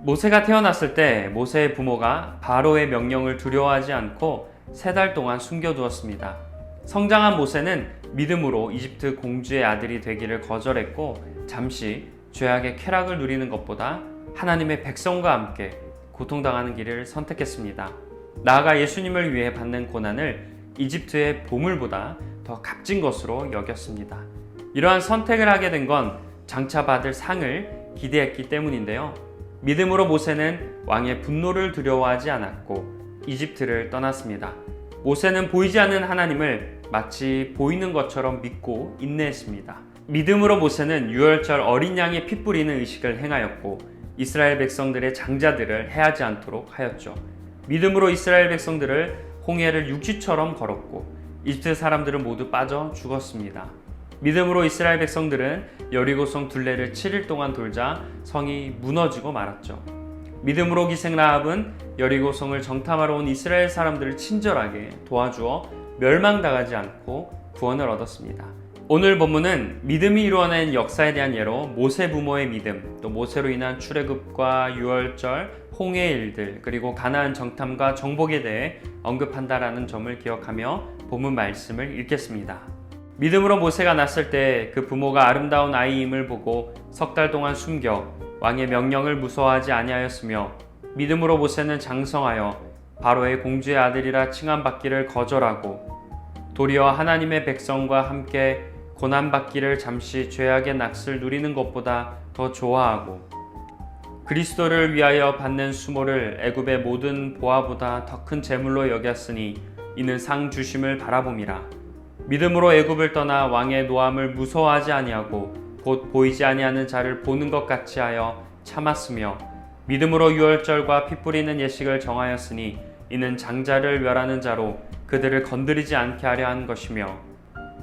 모세가 태어났을 때 모세의 부모가 바로의 명령을 두려워하지 않고 3달 동안 숨겨두었습니다. 성장한 모세는 믿음으로 이집트 공주의 아들이 되기를 거절했고 잠시 죄악의 쾌락을 누리는 것보다 하나님의 백성과 함께 고통당하는 길을 선택했습니다. 나아가 예수님을 위해 받는 고난을 이집트의 보물보다 더 값진 것으로 여겼습니다. 이러한 선택을 하게 된 건 장차 받을 상을 기대했기 때문인데요. 믿음으로 모세는 왕의 분노를 두려워하지 않았고 이집트를 떠났습니다. 모세는 보이지 않는 하나님을 마치 보이는 것처럼 믿고 인내했습니다. 믿음으로 모세는 유월절 어린 양의 피 뿌리는 의식을 행하였고 이스라엘 백성들의 장자들을 해하지 않도록 하였죠. 믿음으로 이스라엘 백성들을 홍해를 육지처럼 걸었고 이집트 사람들은 모두 빠져 죽었습니다. 믿음으로 이스라엘 백성들은 여리고성 둘레를 7일 동안 돌자 성이 무너지고 말았죠. 믿음으로 기생 라합은 여리고성을 정탐하러 온 이스라엘 사람들을 친절하게 도와주어 멸망당하지 않고 구원을 얻었습니다. 오늘 본문은 믿음이 이루어낸 역사에 대한 예로 모세 부모의 믿음, 또 모세로 인한 출애굽과 유월절, 홍해의 일들, 그리고 가나안 정탐과 정복에 대해 언급한다라는 점을 기억하며 본문 말씀을 읽겠습니다. 믿음으로 모세가 났을 때 그 부모가 아름다운 아이임을 보고 3달 동안 숨겨 왕의 명령을 무서워하지 아니하였으며 믿음으로 모세는 장성하여 바로의 공주의 아들이라 칭함받기를 거절하고 도리어 하나님의 백성과 함께 고난받기를 잠시 죄악의 낙을 누리는 것보다 더 좋아하고 그리스도를 위하여 받는 수모를 애굽의 모든 보화보다 더 큰 재물로 여겼으니 이는 상 주심을 바라봄이라. 믿음으로 애굽을 떠나 왕의 노함을 무서워하지 아니하고 곧 보이지 아니하는 자를 보는 것 같이 하여 참았으며 믿음으로 유월절과 피 뿌리는 예식을 정하였으니 이는 장자를 멸하는 자로 그들을 건드리지 않게 하려 한 것이며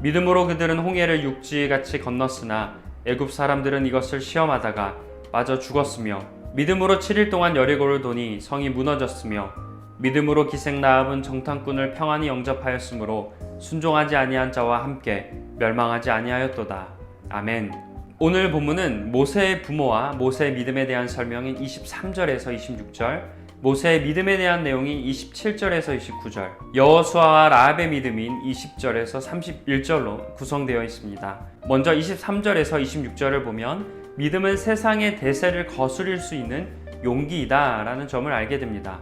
믿음으로 그들은 홍해를 육지같이 건넜으나 애굽 사람들은 이것을 시험하다가 빠져 죽었으며 믿음으로 7일 동안 여리고를 도니 성이 무너졌으며 믿음으로 기생 라합은 정탐꾼을 평안히 영접하였으므로 순종하지 아니한 자와 함께 멸망하지 아니하였도다. 아멘. 오늘 본문은 모세의 부모와 모세의 믿음에 대한 설명인 23절에서 26절, 모세의 믿음에 대한 내용인 27절에서 29절, 여호수아와 라합의 믿음인 20절에서 31절로 구성되어 있습니다. 먼저 23절에서 26절을 보면 믿음은 세상의 대세를 거스릴 수 있는 용기이다 라는 점을 알게 됩니다.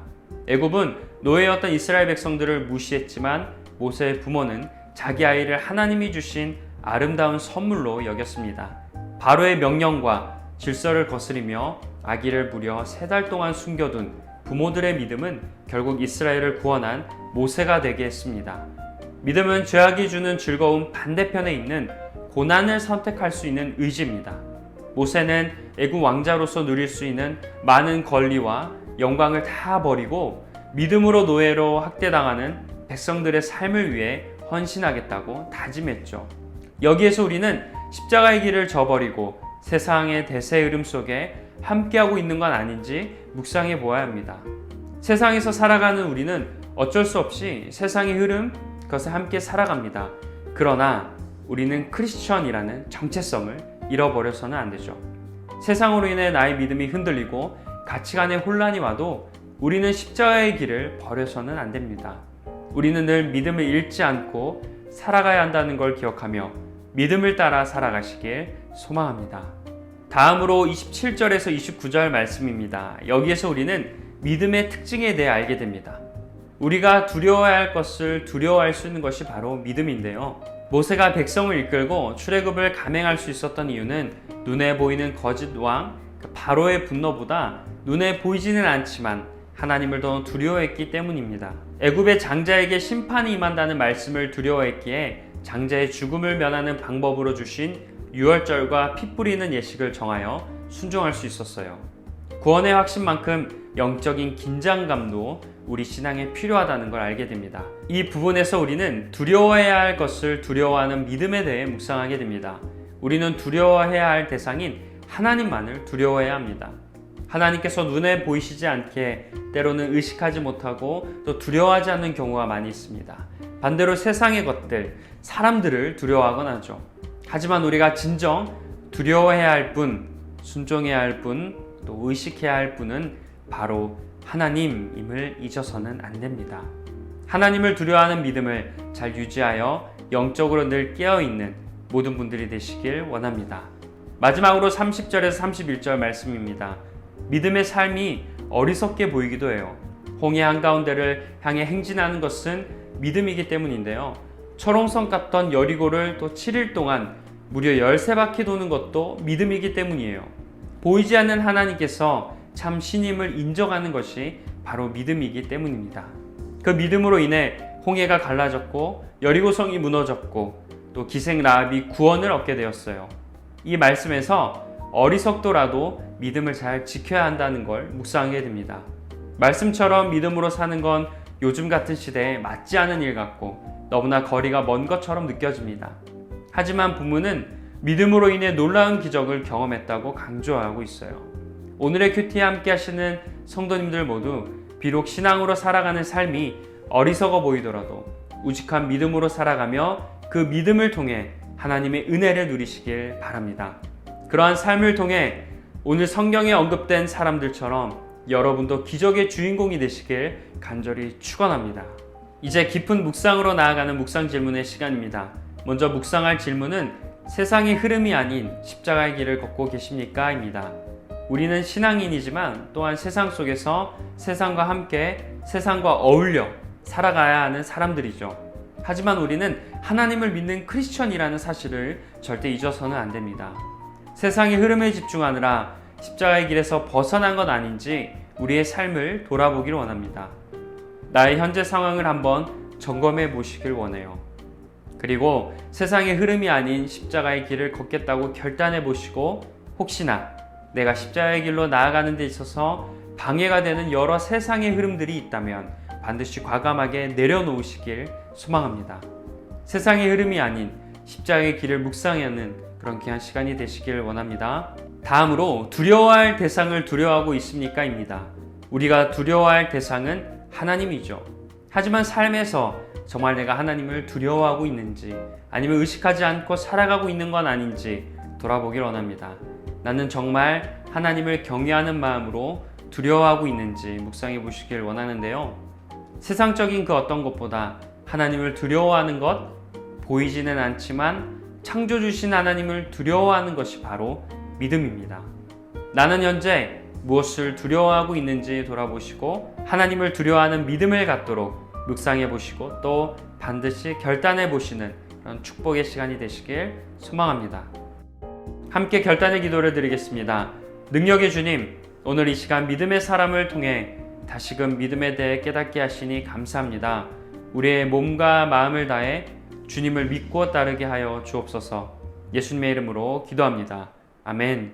애굽은 노예였던 이스라엘 백성들을 무시했지만 모세의 부모는 자기 아이를 하나님이 주신 아름다운 선물로 여겼습니다. 바로의 명령과 질서를 거스리며 아기를 무려 3달 동안 숨겨둔 부모들의 믿음은 결국 이스라엘을 구원한 모세가 되게 했습니다. 믿음은 죄악이 주는 즐거움 반대편에 있는 고난을 선택할 수 있는 의지입니다. 모세는 애굽 왕자로서 누릴 수 있는 많은 권리와 영광을 다 버리고 믿음으로 노예로 학대당하는 백성들의 삶을 위해 헌신하겠다고 다짐했죠. 여기에서 우리는 십자가의 길을 저버리고 세상의 대세 흐름 속에 함께하고 있는 건 아닌지 묵상해 보아야 합니다. 세상에서 살아가는 우리는 어쩔 수 없이 세상의 흐름, 그것에 함께 살아갑니다. 그러나 우리는 크리스천이라는 정체성을 잃어버려서는 안 되죠. 세상으로 인해 나의 믿음이 흔들리고 가치관의 혼란이 와도 우리는 십자가의 길을 버려서는 안 됩니다. 우리는 늘 믿음을 잃지 않고 살아가야 한다는 걸 기억하며 믿음을 따라 살아가시길 소망합니다. 다음으로 27절에서 29절 말씀입니다. 여기에서 우리는 믿음의 특징에 대해 알게 됩니다. 우리가 두려워해야 할 것을 두려워할 수 있는 것이 바로 믿음인데요. 모세가 백성을 이끌고 출애굽을 감행할 수 있었던 이유는 눈에 보이는 거짓 왕 바로의 분노보다 눈에 보이지는 않지만 하나님을 더 두려워했기 때문입니다. 애굽의 장자에게 심판이 임한다는 말씀을 두려워했기에 장자의 죽음을 면하는 방법으로 주신 유월절과 피 뿌리는 예식을 정하여 순종할 수 있었어요. 구원의 확신만큼 영적인 긴장감도 우리 신앙에 필요하다는 걸 알게 됩니다. 이 부분에서 우리는 두려워해야 할 것을 두려워하는 믿음에 대해 묵상하게 됩니다. 우리는 두려워해야 할 대상인 하나님만을 두려워해야 합니다. 하나님께서 눈에 보이시지 않게 때로는 의식하지 못하고 또 두려워하지 않는 경우가 많이 있습니다. 반대로 세상의 것들, 사람들을 두려워하곤 하죠. 하지만 우리가 진정 두려워해야 할 분, 순종해야 할 분, 또 의식해야 할 분은 바로 하나님임을 잊어서는 안 됩니다. 하나님을 두려워하는 믿음을 잘 유지하여 영적으로 늘 깨어있는 모든 분들이 되시길 원합니다. 마지막으로 30절에서 31절 말씀입니다. 믿음의 삶이 어리석게 보이기도 해요. 홍해 한가운데를 향해 행진하는 것은 믿음이기 때문인데요. 철옹성 같던 여리고를 또 7일 동안 무려 13바퀴 도는 것도 믿음이기 때문이에요. 보이지 않는 하나님께서 참 신임을 인정하는 것이 바로 믿음이기 때문입니다. 그 믿음으로 인해 홍해가 갈라졌고 여리고성이 무너졌고 또 기생 라합이 구원을 얻게 되었어요. 이 말씀에서 어리석더라도 믿음을 잘 지켜야 한다는 걸 묵상하게 됩니다. 말씀처럼 믿음으로 사는 건 요즘 같은 시대에 맞지 않은 일 같고 너무나 거리가 먼 것처럼 느껴집니다. 하지만 부모는 믿음으로 인해 놀라운 기적을 경험했다고 강조하고 있어요. 오늘의 큐티에 함께 하시는 성도님들 모두 비록 신앙으로 살아가는 삶이 어리석어 보이더라도 우직한 믿음으로 살아가며 그 믿음을 통해 하나님의 은혜를 누리시길 바랍니다. 그러한 삶을 통해 오늘 성경에 언급된 사람들처럼 여러분도 기적의 주인공이 되시길 간절히 축원합니다. 이제 깊은 묵상으로 나아가는 묵상 질문의 시간입니다. 먼저 묵상할 질문은 세상의 흐름이 아닌 십자가의 길을 걷고 계십니까? 입니다. 우리는 신앙인이지만 또한 세상 속에서 세상과 함께 세상과 어울려 살아가야 하는 사람들이죠. 하지만 우리는 하나님을 믿는 크리스천이라는 사실을 절대 잊어서는 안 됩니다. 세상의 흐름에 집중하느라 십자가의 길에서 벗어난 건 아닌지 우리의 삶을 돌아보기를 원합니다. 나의 현재 상황을 한번 점검해 보시길 원해요. 그리고 세상의 흐름이 아닌 십자가의 길을 걷겠다고 결단해 보시고 혹시나 내가 십자가의 길로 나아가는 데 있어서 방해가 되는 여러 세상의 흐름들이 있다면 반드시 과감하게 내려놓으시길 소망합니다. 세상의 흐름이 아닌 십자가의 길을 묵상하는 그런 귀한 시간이 되시길 원합니다. 다음으로 두려워할 대상을 두려워하고 있습니까? 입니다. 우리가 두려워할 대상은 하나님이죠. 하지만 삶에서 정말 내가 하나님을 두려워하고 있는지 아니면 의식하지 않고 살아가고 있는 건 아닌지 돌아보길 원합니다. 나는 정말 하나님을 경외하는 마음으로 두려워하고 있는지 묵상해 보시길 원하는데요. 세상적인 그 어떤 것보다 하나님을 두려워하는 것, 보이지는 않지만 창조주신 하나님을 두려워하는 것이 바로 믿음입니다. 나는 현재 무엇을 두려워하고 있는지 돌아보시고 하나님을 두려워하는 믿음을 갖도록 묵상해 보시고 또 반드시 결단해 보시는 그런 축복의 시간이 되시길 소망합니다. 함께 결단의 기도를 드리겠습니다. 능력의 주님, 오늘 이 시간 믿음의 사람을 통해 다시금 믿음에 대해 깨닫게 하시니 감사합니다. 우리의 몸과 마음을 다해 주님을 믿고 따르게 하여 주옵소서. 예수님의 이름으로 기도합니다. 아멘.